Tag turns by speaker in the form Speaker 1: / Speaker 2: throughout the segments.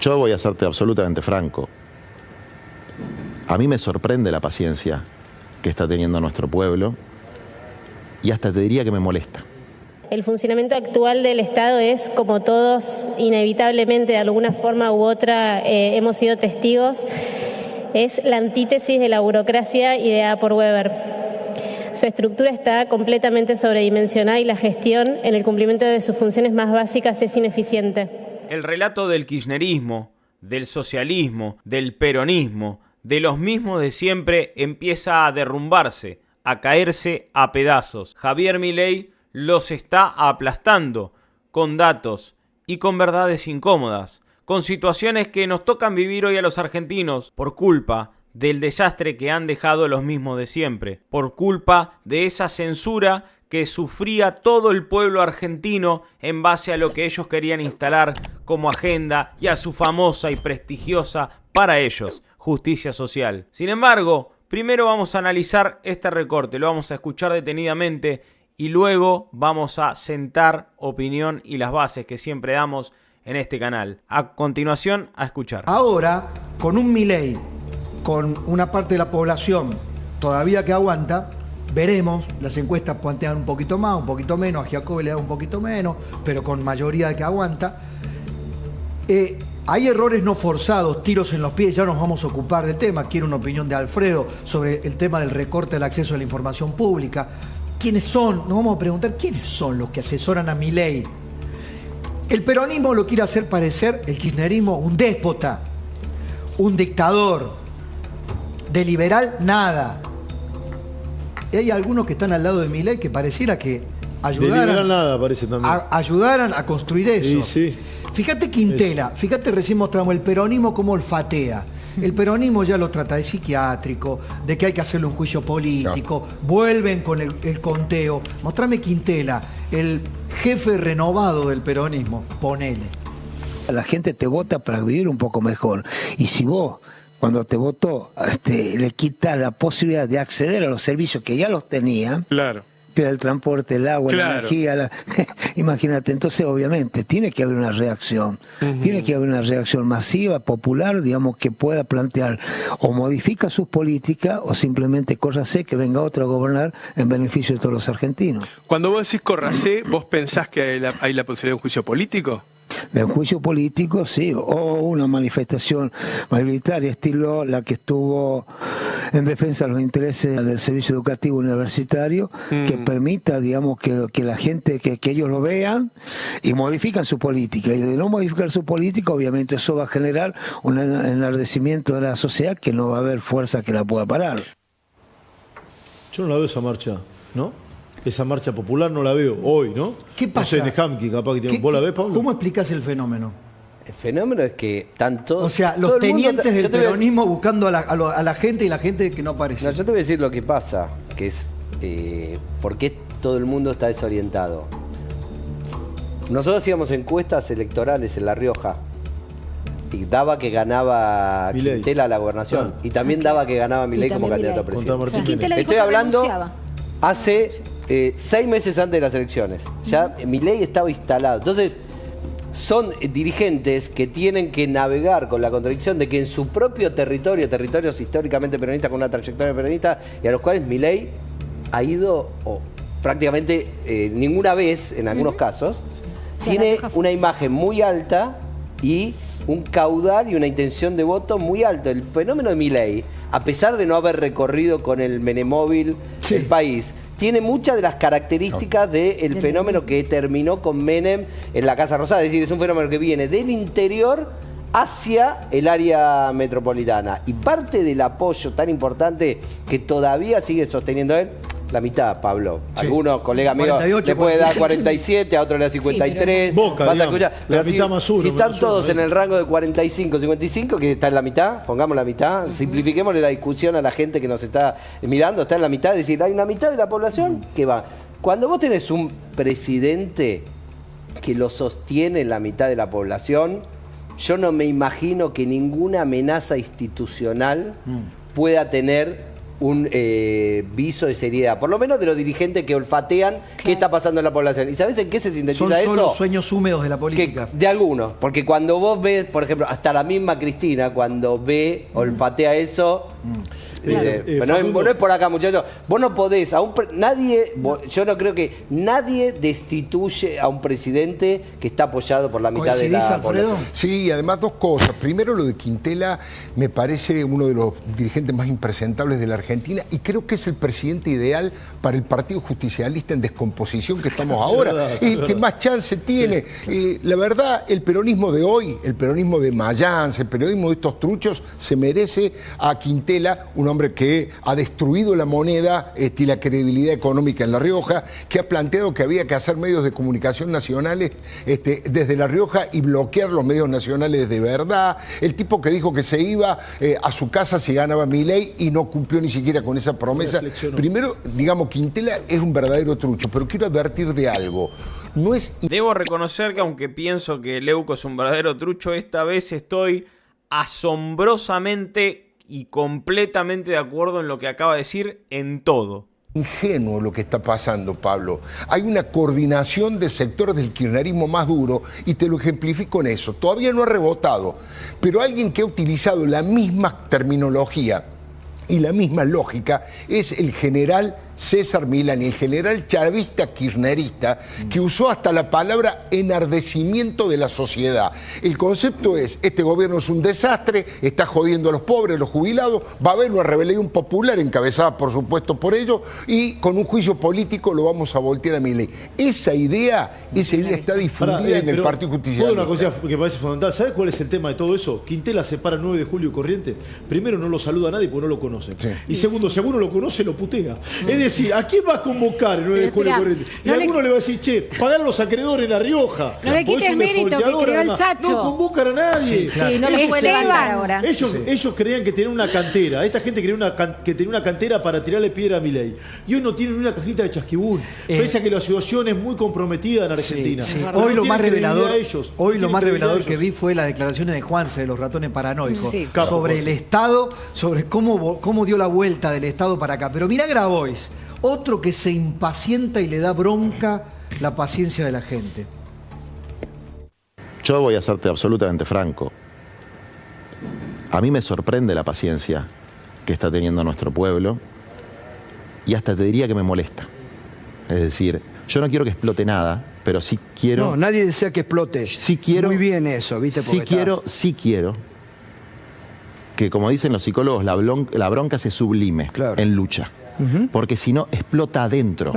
Speaker 1: Yo voy a serte absolutamente franco. A mí me sorprende la paciencia que está teniendo nuestro pueblo y hasta te diría que me molesta.
Speaker 2: El funcionamiento actual del Estado es, como todos, inevitablemente, de alguna forma u otra, hemos sido testigos, es la antítesis de la burocracia ideada por Weber. Su estructura está completamente sobredimensionada y la gestión en el cumplimiento de sus funciones más básicas es ineficiente.
Speaker 3: El relato del kirchnerismo, del socialismo, del peronismo, de los mismos de siempre empieza a derrumbarse, a caerse a pedazos. Javier Milei los está aplastando con datos y con verdades incómodas, con situaciones que nos tocan vivir hoy a los argentinos por culpa del desastre que han dejado los mismos de siempre, por culpa de esa censura que sufría todo el pueblo argentino en base a lo que ellos querían instalar como agenda y a su famosa y prestigiosa, para ellos, justicia social. Sin embargo, primero vamos a analizar este recorte, lo vamos a escuchar detenidamente y luego vamos a sentar opinión y las bases que siempre damos en este canal. A continuación, a escuchar.
Speaker 4: Ahora, con un Milei, con una parte de la población todavía que aguanta, veremos, las encuestas plantean un poquito más, un poquito menos, a Giacobbe le da un poquito menos, pero con mayoría de que aguanta. Hay errores no forzados, tiros en los pies, ya nos vamos a ocupar del tema. Quiero una opinión de Alfredo sobre el tema del recorte del acceso a la información pública. ¿Quiénes son? Nos vamos a preguntar quiénes son los que asesoran a Milei. El peronismo lo quiere hacer parecer, el kirchnerismo, un déspota, un dictador. De liberal, nada. Y hay algunos que están al lado de Milei que pareciera que ayudaran,
Speaker 5: nada, parece también.
Speaker 4: Ayudaran a construir eso.
Speaker 5: Sí.
Speaker 4: Fíjate Quintela, fíjate, recién mostramos el peronismo como olfatea. El peronismo ya lo trata de psiquiátrico, de que hay que hacerle un juicio político, vuelven con el conteo. Mostrame Quintela, el jefe renovado del peronismo, ponele.
Speaker 6: La gente te vota para vivir un poco mejor. Y si vos, cuando te votó, le quitas la posibilidad de acceder a los servicios que ya los tenían,
Speaker 7: claro,
Speaker 6: que era el transporte, el agua,
Speaker 7: claro,
Speaker 6: la energía, imagínate, entonces obviamente tiene que haber una reacción, tiene que haber una reacción masiva, popular, digamos, que pueda plantear o modifica sus políticas o simplemente córrase, que venga otro a gobernar en beneficio de todos los argentinos.
Speaker 7: Cuando vos decís córrase, ¿vos pensás que hay la posibilidad de un juicio político?
Speaker 6: De un juicio político, sí, o una manifestación mayoritaria, estilo la que estuvo en defensa de los intereses del servicio educativo universitario, que permita, digamos, que la gente, que ellos lo vean y modifican su política. Y de no modificar su política, obviamente eso va a generar un enardecimiento de la sociedad que no va a haber fuerza que la pueda parar.
Speaker 5: Yo no la veo esa marcha, ¿no? Esa marcha popular no la veo hoy, ¿no?
Speaker 4: ¿Qué pasa?
Speaker 5: No sé, Nejamki, capaz que tiene... ¿Vos la ves, Pablo?
Speaker 4: ¿Cómo explicás el fenómeno?
Speaker 8: El fenómeno es que tanto...
Speaker 4: O sea, los tenientes del peronismo buscando a la gente y la gente que no aparece.
Speaker 8: No, yo te voy a decir lo que pasa, que es por qué todo el mundo está desorientado. Nosotros hacíamos encuestas electorales en La Rioja y daba que ganaba
Speaker 5: Milei.
Speaker 8: Quintela a la gobernación y también daba que ganaba Milei como candidato a presidente.
Speaker 9: Estoy
Speaker 8: hablando hace 6 meses antes de las elecciones. Ya Milei estaba instalado. Entonces, son dirigentes que tienen que navegar con la contradicción de que en su propio territorio, territorios históricamente peronistas con una trayectoria peronista, y a los cuales Milei ha ido prácticamente ninguna vez, en algunos casos, tiene una imagen muy alta y un caudal y una intención de voto muy alto. El fenómeno de Milei, a pesar de no haber recorrido con el Menemóvil el país, tiene muchas de las características del fenómeno que terminó con Menem en la Casa Rosada. Es decir, es un fenómeno que viene del interior hacia el área metropolitana. Y parte del apoyo tan importante que todavía sigue sosteniendo él, la mitad, Pablo. Algunos colegas míos le puede dar 47, a otros le da 53.
Speaker 5: Sí, Boca,
Speaker 8: vas a escuchar.
Speaker 5: la mitad más uno.
Speaker 8: Si están todos en el rango de 45, 55, que está en la mitad, pongamos la mitad, simplifiquémosle la discusión a la gente que nos está mirando, está en la mitad, es decir, hay una mitad de la población que va. Cuando vos tenés un presidente que lo sostiene en la mitad de la población, yo no me imagino que ninguna amenaza institucional pueda tener un viso de seriedad, por lo menos de los dirigentes que olfatean qué está pasando en la población. ¿Y sabes en qué se sintetiza eso?
Speaker 4: Son solo sueños húmedos de la política.
Speaker 8: De algunos, porque cuando vos ves, por ejemplo, hasta la misma Cristina, cuando olfatea eso, dice, no es por acá, muchachos. Vos no podés, yo no creo que nadie destituye a un presidente que está apoyado por la mitad de la población.
Speaker 9: Sí, y además dos cosas. Primero, lo de Quintela me parece uno de los dirigentes más impresentables de la Argentina y creo que es el presidente ideal para el Partido Justicialista en descomposición que estamos ahora. El que más chance tiene. La verdad, el peronismo de hoy, el peronismo de Mayans, el peronismo de estos truchos, se merece a Quintela, un hombre que ha destruido la moneda y la credibilidad económica en La Rioja, que ha planteado que había que hacer medios de comunicación nacionales desde La Rioja y bloquear los medios nacionales de verdad. El tipo que dijo que se iba a su casa si ganaba Milei y no cumplió ni siquiera con esa promesa. Primero, digamos, Quintela es un verdadero trucho, pero quiero advertir de algo.
Speaker 3: Debo reconocer que aunque pienso que Leuco es un verdadero trucho, esta vez estoy asombrosamente y completamente de acuerdo en lo que acaba de decir en todo.
Speaker 9: Ingenuo lo que está pasando, Pablo. Hay una coordinación de sectores del kirchnerismo más duro y te lo ejemplifico en eso. Todavía no ha rebotado, pero alguien que ha utilizado la misma terminología y la misma lógica es el general César Milani, el general chavista kirchnerista, que usó hasta la palabra enardecimiento de la sociedad. El concepto es, este gobierno es un desastre, está jodiendo a los pobres, a los jubilados, va a haber una rebelión popular encabezada por supuesto por ellos y con un juicio político lo vamos a voltear a Milei. Esa idea está difundida en el Partido Justicialista.
Speaker 5: Una cosa que parece fundamental, ¿sabes cuál es el tema de todo eso? Quintela se para el 9 de julio y Corrientes. Primero, no lo saluda a nadie porque no lo conoce. Sí. Y segundo, si alguno lo conoce, lo putea. Es decir, ¿a quién va a convocar el 9 de julio Corrientes? Y alguno le va a decir, che, pagar a los acreedores en La Rioja.
Speaker 10: No le quites mérito que creó el Chacho.
Speaker 5: No convocan a nadie.
Speaker 10: Sí, claro. No lo puede levantar ahora.
Speaker 5: Ellos creían que tenían una cantera. Esta gente creía que tenía una cantera para tirarle piedra a Milei. Y hoy no tienen una cajita de chasquibún. Pese a que la situación es muy comprometida en Argentina.
Speaker 4: Sí, sí. Hoy lo más revelador que vi fue las declaraciones de Juanse de los ratones paranoicos sobre el Estado, sobre cómo dio la vuelta del Estado para acá. Pero mirá Grabois, otro que se impacienta y le da bronca la paciencia de la gente.
Speaker 1: Yo voy a serte absolutamente franco. A mí me sorprende la paciencia que está teniendo nuestro pueblo y hasta te diría que me molesta. Es decir, yo no quiero que explote nada, pero sí quiero...
Speaker 11: No, nadie desea que explote.
Speaker 1: Sí quiero...
Speaker 11: Muy bien eso, ¿viste?
Speaker 1: Sí quiero que, como dicen los psicólogos, la bronca se sublime en lucha. Porque si no, explota adentro.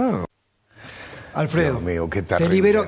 Speaker 4: Alfredo,
Speaker 9: Dios mío, qué terrible.
Speaker 4: Te libero,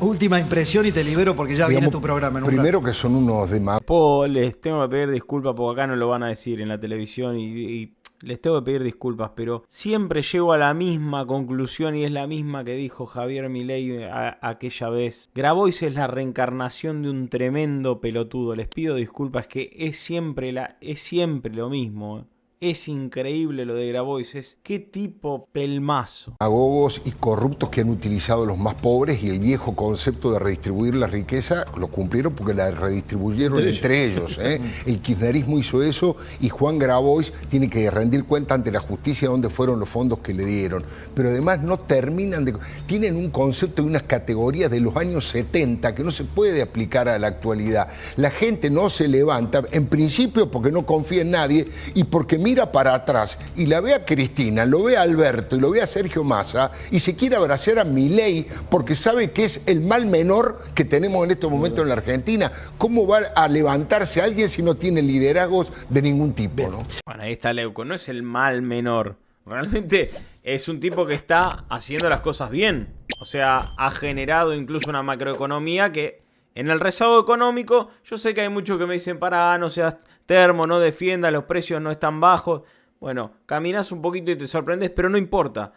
Speaker 4: última impresión y te libero porque ya viene tu programa.
Speaker 9: Primero que son unos demás.
Speaker 3: Les tengo que pedir disculpas porque acá no lo van a decir en la televisión y les tengo que pedir disculpas, pero siempre llego a la misma conclusión y es la misma que dijo Javier Milei aquella vez. Grabois es la reencarnación de un tremendo pelotudo. Les pido disculpas, que es siempre lo mismo. Es increíble lo de Grabois, qué tipo pelmazo.
Speaker 9: Agogos y corruptos que han utilizado los más pobres y el viejo concepto de redistribuir la riqueza lo cumplieron porque la redistribuyeron entre ellos. El kirchnerismo hizo eso y Juan Grabois tiene que rendir cuenta ante la justicia de dónde fueron los fondos que le dieron. Pero además no terminan de... Tienen un concepto y unas categorías de los años 70 que no se puede aplicar a la actualidad. La gente no se levanta, en principio porque no confía en nadie y porque mira para atrás y la ve a Cristina, lo ve a Alberto y lo ve a Sergio Massa y se quiere abrazar a Milei porque sabe que es el mal menor que tenemos en estos momentos en la Argentina. ¿Cómo va a levantarse alguien si no tiene liderazgos de ningún tipo? ¿No?
Speaker 3: Bueno, ahí está Leuco, no es el mal menor. Realmente es un tipo que está haciendo las cosas bien. O sea, ha generado incluso una macroeconomía que en el rezago económico, yo sé que hay muchos que me dicen, pará, no seas termo, no defiendas, los precios no están bajos. Bueno, caminás un poquito y te sorprendes, pero no importa.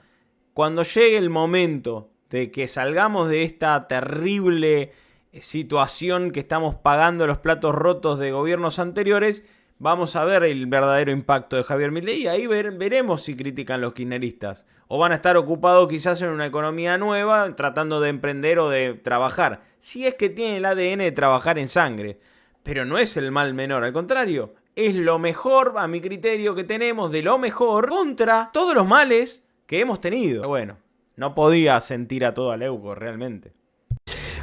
Speaker 3: Cuando llegue el momento de que salgamos de esta terrible situación que estamos pagando los platos rotos de gobiernos anteriores, vamos a ver el verdadero impacto de Javier Milei y ahí veremos si critican los kirchneristas. O van a estar ocupados quizás en una economía nueva, tratando de emprender o de trabajar. Si es que tiene el ADN de trabajar en sangre. Pero no es el mal menor, al contrario, es lo mejor, a mi criterio, que tenemos, de lo mejor, contra todos los males que hemos tenido. Pero bueno, no podía sentir a todo Leuco realmente.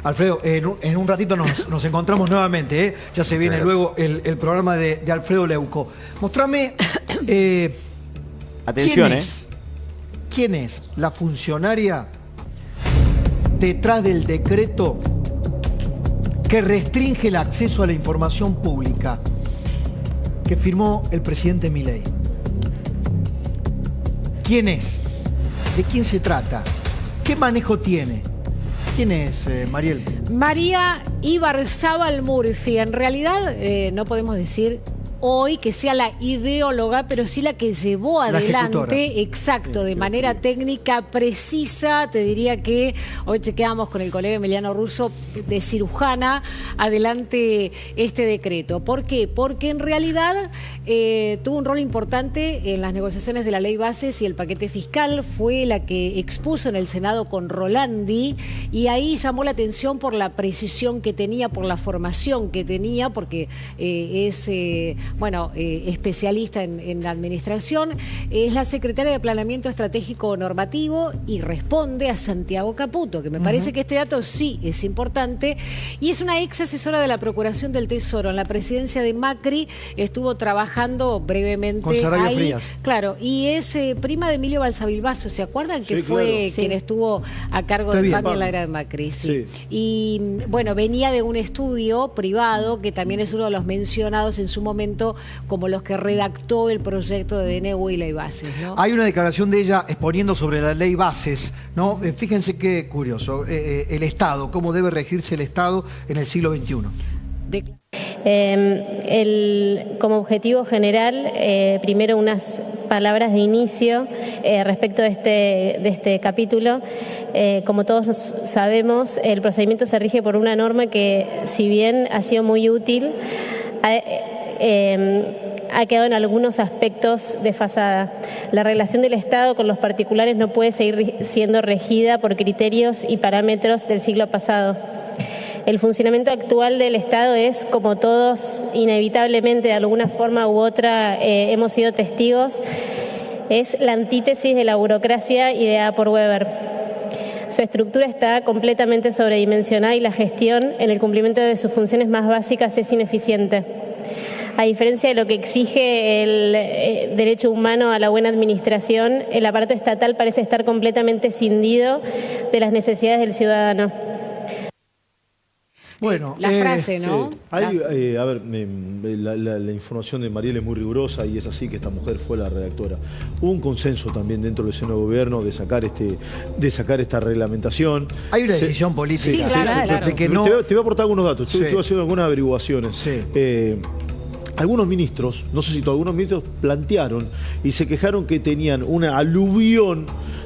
Speaker 4: Alfredo, en un ratito nos encontramos nuevamente, ¿eh? Ya se viene luego el programa de Alfredo Leuco. Mostrame...
Speaker 3: Atención,
Speaker 4: ¿Quién es la funcionaria detrás del decreto que restringe el acceso a la información pública que firmó el presidente Milei? ¿Quién es? ¿De quién se trata? ¿Qué manejo tiene? ¿Quién es, Mariel?
Speaker 10: María Ibarzábal Murphy. En realidad no podemos decir hoy que sea la ideóloga, pero sí la que llevó adelante, exacto, de manera técnica precisa. Te diría que hoy chequeamos con el colega Emiliano Russo, de cirujana, adelante este decreto. ¿Por qué? Porque en realidad tuvo un rol importante en las negociaciones de la ley bases y el paquete fiscal. Fue la que expuso en el Senado con Rolandi, y ahí llamó la atención por la precisión que tenía, por la formación que tenía, porque es especialista en la administración. Es la secretaria de Planeamiento Estratégico Normativo y responde a Santiago Caputo, que me parece que este dato sí es importante, y es una ex asesora de la Procuración del Tesoro. En la presidencia de Macri estuvo trabajando brevemente
Speaker 4: con Sarabia
Speaker 10: ahí.
Speaker 4: Frías. Claro,
Speaker 10: y es prima de Emilio Balsavilbaso. ¿Se acuerdan que fue quien estuvo a cargo de PAMI en la era de Macri? Sí. Y bueno, venía de un estudio privado que también es uno de los mencionados en su momento como los que redactó el proyecto de DNU y ley bases, ¿no?
Speaker 4: Hay una declaración de ella exponiendo sobre la ley bases, ¿no? Fíjense qué curioso, el Estado, cómo debe regirse el Estado en el siglo XXI.
Speaker 2: Como objetivo general, primero unas palabras de inicio respecto de este capítulo. Como todos sabemos, el procedimiento se rige por una norma que, si bien ha sido muy útil, ha quedado en algunos aspectos desfasada. La relación del Estado con los particulares no puede seguir siendo regida por criterios y parámetros del siglo pasado. El funcionamiento actual del Estado es, como todos inevitablemente de alguna forma u otra hemos sido testigos, es la antítesis de la burocracia ideada por Weber. Su estructura está completamente sobredimensionada y la gestión en el cumplimiento de sus funciones más básicas es ineficiente. A diferencia de lo que exige el derecho humano a la buena administración, el aparato estatal parece estar completamente escindido de las necesidades del ciudadano.
Speaker 10: Bueno, la frase, ¿no?
Speaker 5: Sí. La información de Mariel es muy rigurosa y es así, que esta mujer fue la redactora. Hubo un consenso también dentro del seno de gobierno de sacar esta reglamentación.
Speaker 4: Hay una decisión política.
Speaker 10: Sí, claro.
Speaker 4: De que no...
Speaker 5: Te voy a aportar algunos datos. Estuve haciendo algunas averiguaciones. Sí. Algunos ministros, no sé si todos, algunos ministros plantearon y se quejaron que tenían una aluvión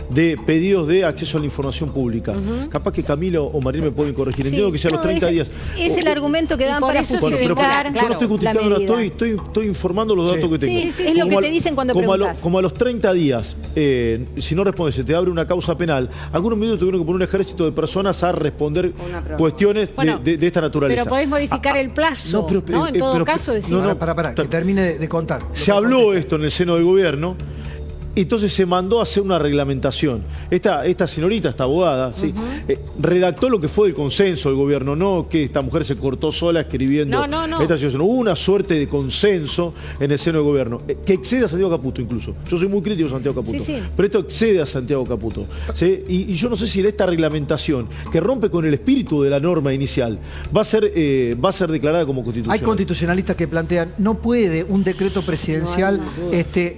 Speaker 5: de pedidos de acceso a la información pública. Capaz que Camilo o Mariel me pueden corregir. Entiendo que sea los 30 días.
Speaker 12: Es el argumento que dan para justificar.
Speaker 5: Yo no estoy justificando, estoy informando los datos que tengo.
Speaker 12: Sí, es lo que te dicen cuando preguntas.
Speaker 5: Como a los 30 días, si no respondes, se te abre una causa penal. Algunos ministros tuvieron que poner un ejército de personas a responder cuestiones de esta naturaleza.
Speaker 10: Pero podés modificar el plazo, ¿no? En todo caso, decís...
Speaker 4: Para, que termine de contar.
Speaker 5: Se habló esto en el seno del gobierno. Entonces se mandó a hacer una reglamentación. Esta señorita, esta abogada, ¿sí? Redactó lo que fue el consenso del gobierno, no que esta mujer se cortó sola escribiendo esta situación. Hubo una suerte de consenso en el seno del gobierno, que excede a Santiago Caputo incluso. Yo soy muy crítico de Santiago Caputo, pero esto excede a Santiago Caputo, ¿sí? Y yo no sé si esta reglamentación, que rompe con el espíritu de la norma inicial, va a ser declarada como constitucional.
Speaker 4: Hay constitucionalistas que plantean, no puede un decreto presidencial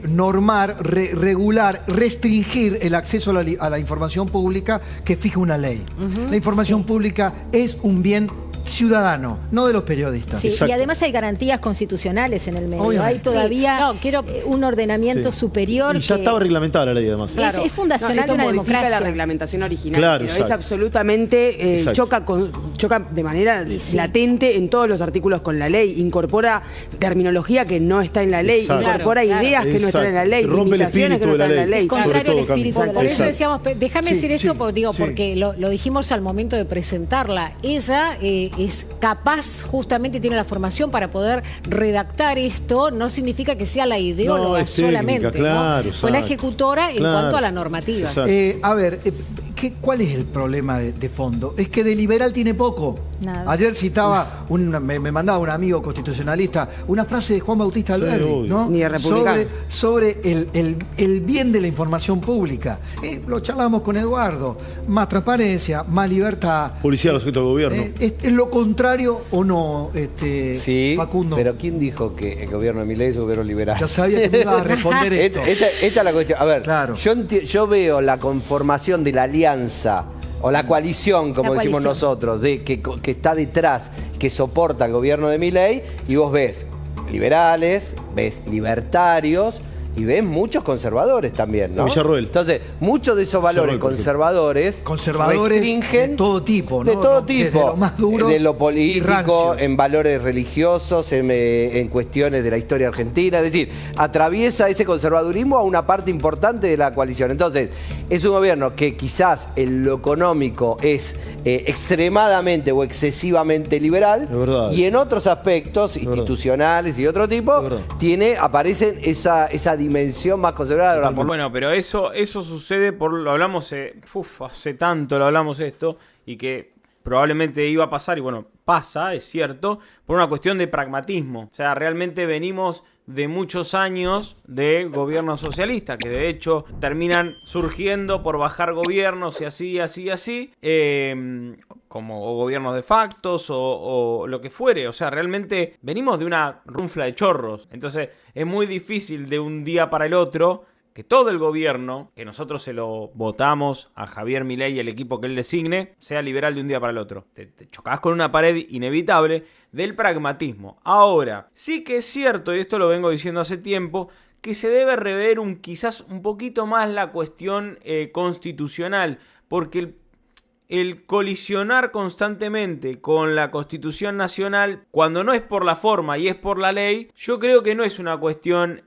Speaker 4: normar, regular, restringir el acceso a la información pública que fija una ley. La información pública es un bien ciudadano, no de los periodistas.
Speaker 12: Sí, y además hay garantías constitucionales en el medio. Obviamente. Hay todavía un ordenamiento superior.
Speaker 5: Y ya estaba reglamentada la ley, además.
Speaker 12: Es fundacional de una democracia.
Speaker 13: La reglamentación original, pero es absolutamente choca choca de manera latente en todos los artículos con la ley, incorpora terminología que no está en la ley, incorpora ideas que no están en la ley, limitaciones que no están en la ley.
Speaker 10: Contrario al espíritu de la ley. Por eso decíamos, déjame decir esto, porque lo dijimos al momento de presentarla. Ella es capaz, justamente tiene la formación para poder redactar esto, no significa que sea la ideóloga solamente. Claro, fue la ejecutora en cuanto a la normativa.
Speaker 4: A ver, ¿cuál es el problema de fondo? Es que de liberal tiene poco. Nada. Ayer citaba, me mandaba un amigo constitucionalista, una frase de Juan Bautista Alberdi, ¿no? Ni de republicano. Sobre el bien de la información pública. Lo charlábamos con Eduardo. Más transparencia, más libertad.
Speaker 5: Policía respecto al gobierno.
Speaker 4: ¿Es lo contrario o no, Facundo?
Speaker 8: Pero ¿quién dijo que el gobierno de Milei es un gobierno liberal?
Speaker 4: Ya sabía que me iba a responder esto.
Speaker 8: Esta es la cuestión. A ver, yo veo la conformación de la alianza o la coalición, como decimos nosotros, que está detrás, que soporta el gobierno de Milei, y vos ves liberales, ves libertarios y ves muchos conservadores también, ¿no?
Speaker 5: Villarroel.
Speaker 8: Entonces, muchos de esos valores conservadores restringen
Speaker 4: de todo tipo, ¿no?
Speaker 8: De todo tipo.
Speaker 4: Desde lo más duro,
Speaker 8: de lo político, en valores religiosos, en cuestiones de la historia argentina. Es decir, atraviesa ese conservadurismo a una parte importante de la coalición. Entonces, es un gobierno que quizás en lo económico es extremadamente o excesivamente liberal, y en otros aspectos institucionales y de otro tipo, aparecen esa dimensión más conservadora.
Speaker 3: Bueno, pero eso sucede lo hablamos hace tanto lo hablamos esto, y que probablemente iba a pasar, y bueno, pasa, es cierto, por una cuestión de pragmatismo. O sea, realmente venimos de muchos años de gobierno socialista, que de hecho terminan surgiendo por bajar gobiernos y así, como gobiernos de factos o lo que fuere. O sea, realmente venimos de una runfla de chorros. Entonces es muy difícil de un día para el otro que todo el gobierno, que nosotros se lo votamos a Javier Milei y el equipo que él designe, sea liberal de un día para el otro. Te chocás con una pared inevitable del pragmatismo. Ahora, sí que es cierto, y esto lo vengo diciendo hace tiempo, que se debe rever quizás un poquito más la cuestión constitucional, porque el colisionar constantemente con la Constitución Nacional, cuando no es por la forma y es por la ley, yo creo que no es una cuestión,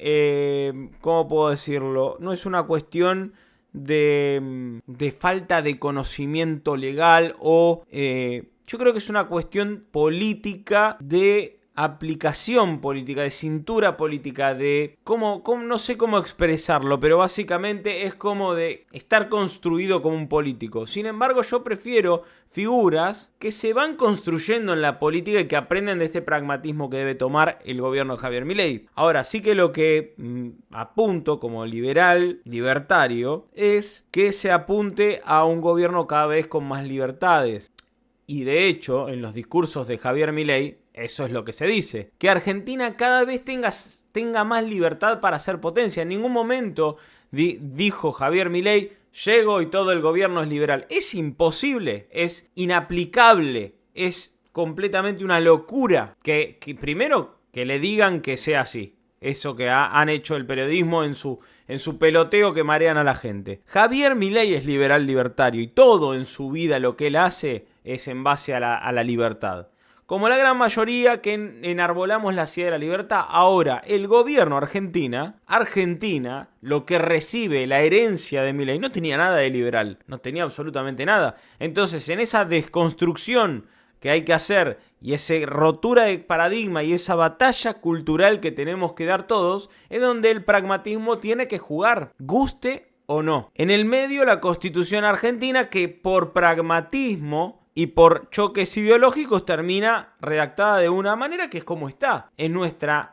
Speaker 3: ¿cómo puedo decirlo? No es una cuestión de falta de conocimiento legal yo creo que es una cuestión política, de aplicación política, de cintura política, de no sé cómo expresarlo, pero básicamente es como de estar construido como un político. Sin embargo, yo prefiero figuras que se van construyendo en la política y que aprenden de este pragmatismo que debe tomar el gobierno de Javier Milei. Ahora, sí que lo que apunto como libertario, es que se apunte a un gobierno cada vez con más libertades. Y de hecho, en los discursos de Javier Milei, eso es lo que se dice, que Argentina cada vez tenga más libertad para ser potencia. En ningún momento dijo Javier Milei, llego y todo el gobierno es liberal. Es imposible, es inaplicable, es completamente una locura que primero que le digan que sea así. Eso que han hecho el periodismo en su peloteo, que marean a la gente. Javier Milei es liberal libertario y todo en su vida lo que él hace es en base a la libertad. Como la gran mayoría que enarbolamos la idea de la libertad. Ahora, el gobierno Argentina, lo que recibe, la herencia de Milei, no tenía nada de liberal, no tenía absolutamente nada. Entonces, en esa desconstrucción que hay que hacer y esa rotura de paradigma y esa batalla cultural que tenemos que dar todos, es donde el pragmatismo tiene que jugar, guste o no. En el medio, la Constitución argentina, que por pragmatismo y por choques ideológicos termina redactada de una manera que es como está. Es nuestra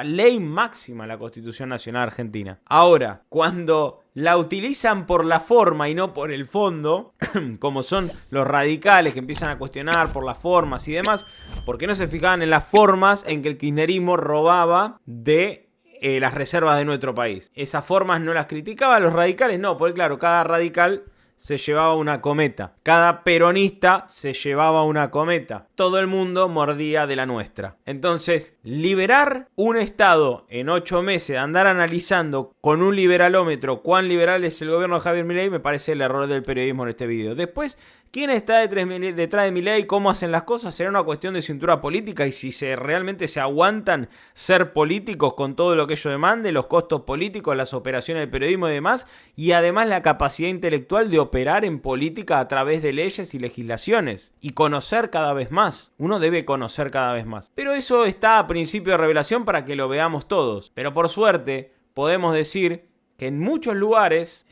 Speaker 3: ley máxima, la Constitución Nacional Argentina. Ahora, cuando la utilizan por la forma y no por el fondo, como son los radicales que empiezan a cuestionar por las formas y demás, ¿por qué no se fijaban en las formas en que el kirchnerismo robaba de las reservas de nuestro país? Esas formas no las criticaban los radicales, no, porque claro, cada radical se llevaba una cometa. Cada peronista se llevaba una cometa. Todo el mundo mordía de la nuestra. Entonces, liberar un Estado en 8 meses, andar analizando con un liberalómetro cuán liberal es el gobierno de Javier Milei, me parece el error del periodismo en este video. Después, ¿Quién está detrás de Milei? ¿Cómo hacen las cosas? Será una cuestión de cintura política y si realmente se aguantan ser políticos con todo lo que ello demande, los costos políticos, las operaciones del periodismo y demás, y además la capacidad intelectual de operar en política a través de leyes y legislaciones y conocer cada vez más. Uno debe conocer cada vez más. Pero eso está a principio de revelación para que lo veamos todos. Pero por suerte podemos decir que en muchos lugares,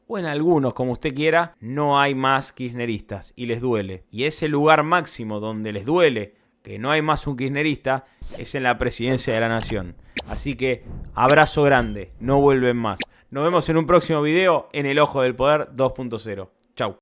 Speaker 3: o en algunos, como usted quiera, no hay más kirchneristas y les duele. Y ese lugar máximo donde les duele que no hay más un kirchnerista es en la presidencia de la nación. Así que abrazo grande, no vuelven más. Nos vemos en un próximo video en El Ojo del Poder 2.0. Chau.